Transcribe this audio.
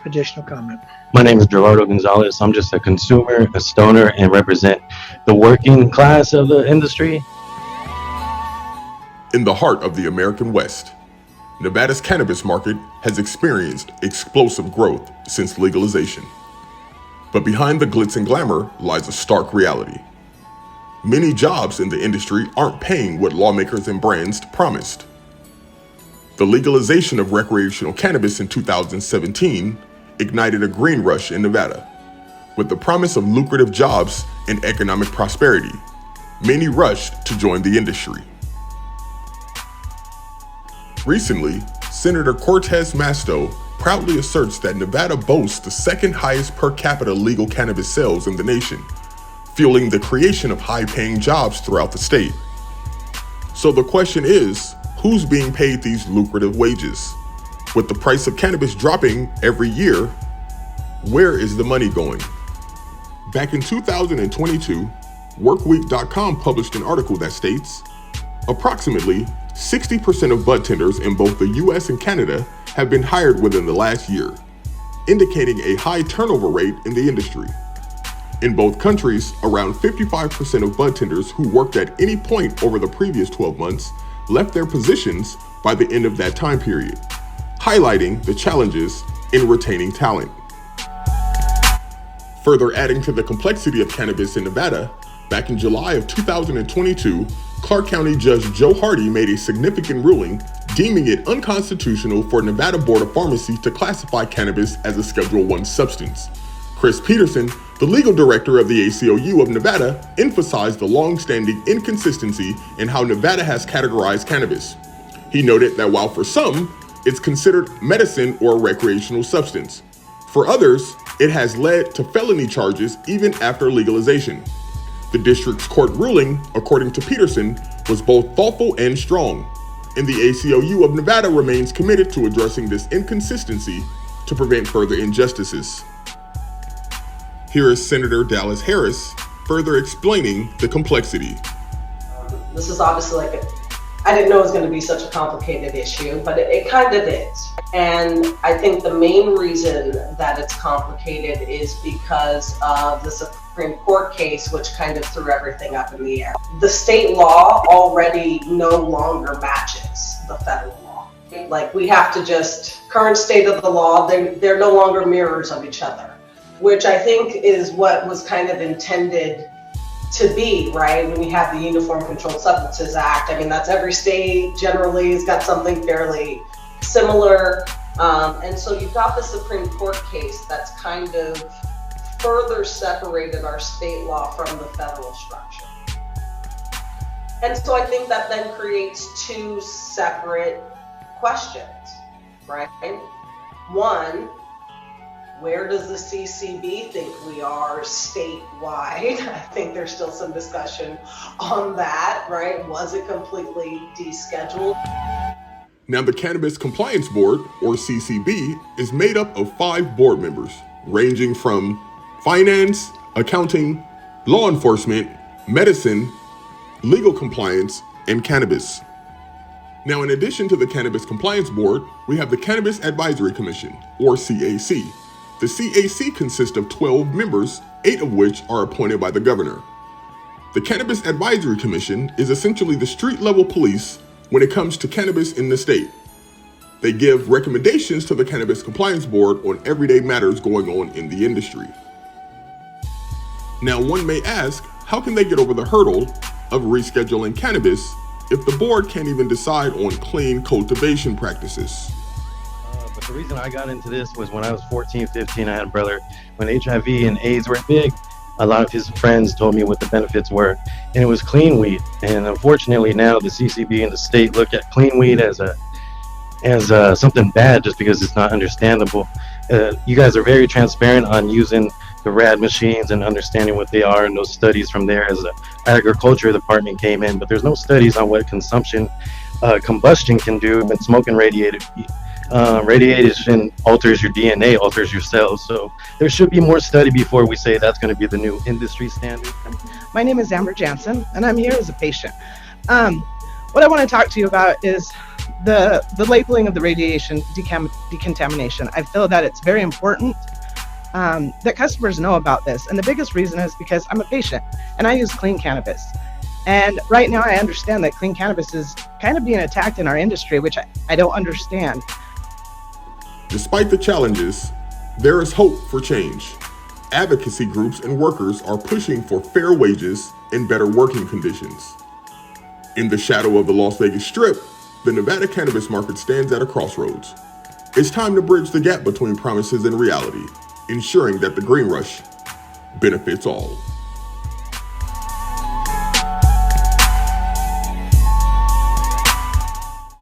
Additional comment. My name is Gerardo Gonzalez. I'm just a consumer, a stoner, and represent the working class of the industry. In the heart of the American West, Nevada's cannabis market has experienced explosive growth since legalization. But behind the glitz and glamour lies a stark reality. Many jobs in the industry aren't paying what lawmakers and brands promised. The legalization of recreational cannabis in 2017 ignited a green rush in Nevada. With the promise of lucrative jobs and economic prosperity, many rushed to join the industry. Recently, Senator Cortez Masto proudly asserts that Nevada boasts the second highest per capita legal cannabis sales in the nation, fueling the creation of high-paying jobs throughout the state. So the question is, who's being paid these lucrative wages? With the price of cannabis dropping every year, where is the money going? Back in 2022, Workweek.com published an article that states, approximately 60% of bud tenders in both the US and Canada have been hired within the last year, indicating a high turnover rate in the industry. In both countries, around 55% of bud tenders who worked at any point over the previous 12 months left their positions by the end of that time period, highlighting the challenges in retaining talent. Further adding to the complexity of cannabis in Nevada, back in July of 2022, Clark County Judge Joe Hardy made a significant ruling deeming it unconstitutional for Nevada Board of Pharmacy to classify cannabis as a Schedule I substance. Chris Peterson, the legal director of the ACLU of Nevada, emphasized the long-standing inconsistency in how Nevada has categorized cannabis. He noted that while for some, it's considered medicine or a recreational substance, for others, it has led to felony charges even after legalization. The district's court ruling, according to Peterson, was both thoughtful and strong, and the ACLU of Nevada remains committed to addressing this inconsistency to prevent further injustices. Here is Senator Dallas Harris further explaining the complexity. This is obviously I didn't know it was going to be such a complicated issue, but it kind of is. And I think the main reason that it's complicated is because of the Supreme Court case, which kind of threw everything up in the air. The state law already no longer matches the federal law. Like, we have to current state of the law, they're no longer mirrors of each other, which I think is what was kind of intended to be, right? When we have the Uniform Controlled Substances Act, I mean, that's every state generally has got something fairly similar. And so you've got the Supreme Court case that's kind of further separated our state law from the federal structure. And so I think that then creates two separate questions, right? One, where does the CCB think we are statewide? I think there's still some discussion on that, right? Was it completely descheduled? Now, the Cannabis Compliance Board, or CCB, is made up of 5 board members, ranging from finance, accounting, law enforcement, medicine, legal compliance, and cannabis. Now, in addition to the Cannabis Compliance Board, we have the Cannabis Advisory Commission, or CAC. The CAC consists of 12 members, 8 of which are appointed by the governor. The Cannabis Advisory Commission is essentially the street-level police when it comes to cannabis in the state. They give recommendations to the Cannabis Compliance Board on everyday matters going on in the industry. Now, one may ask, how can they get over the hurdle of rescheduling cannabis if the board can't even decide on clean cultivation practices? But the reason I got into this was when I was 14, 15, I had a brother. When HIV and AIDS were big, a lot of his friends told me what the benefits were, and it was clean weed. And unfortunately now the CCB and the state look at clean weed as something bad just because it's not understandable. You guys are very transparent on using the RAD machines and understanding what they are, and those studies from there as the agriculture department came in, but there's no studies on what combustion can do when smoking radiation alters your DNA, alters your cells. So there should be more study before we say that's going to be the new industry standard. My name is Amber Jansen, and I'm here as a patient. What I want to talk to you about is the labeling of the radiation decontamination. I feel that it's very important that customers know about this. And the biggest reason is because I'm a patient and I use clean cannabis. And right now I understand that clean cannabis is kind of being attacked in our industry, which I don't understand. Despite the challenges, there is hope for change. Advocacy groups and workers are pushing for fair wages and better working conditions. In the shadow of the Las Vegas Strip, the Nevada cannabis market stands at a crossroads. It's time to bridge the gap between promises and reality, ensuring that the green rush benefits all.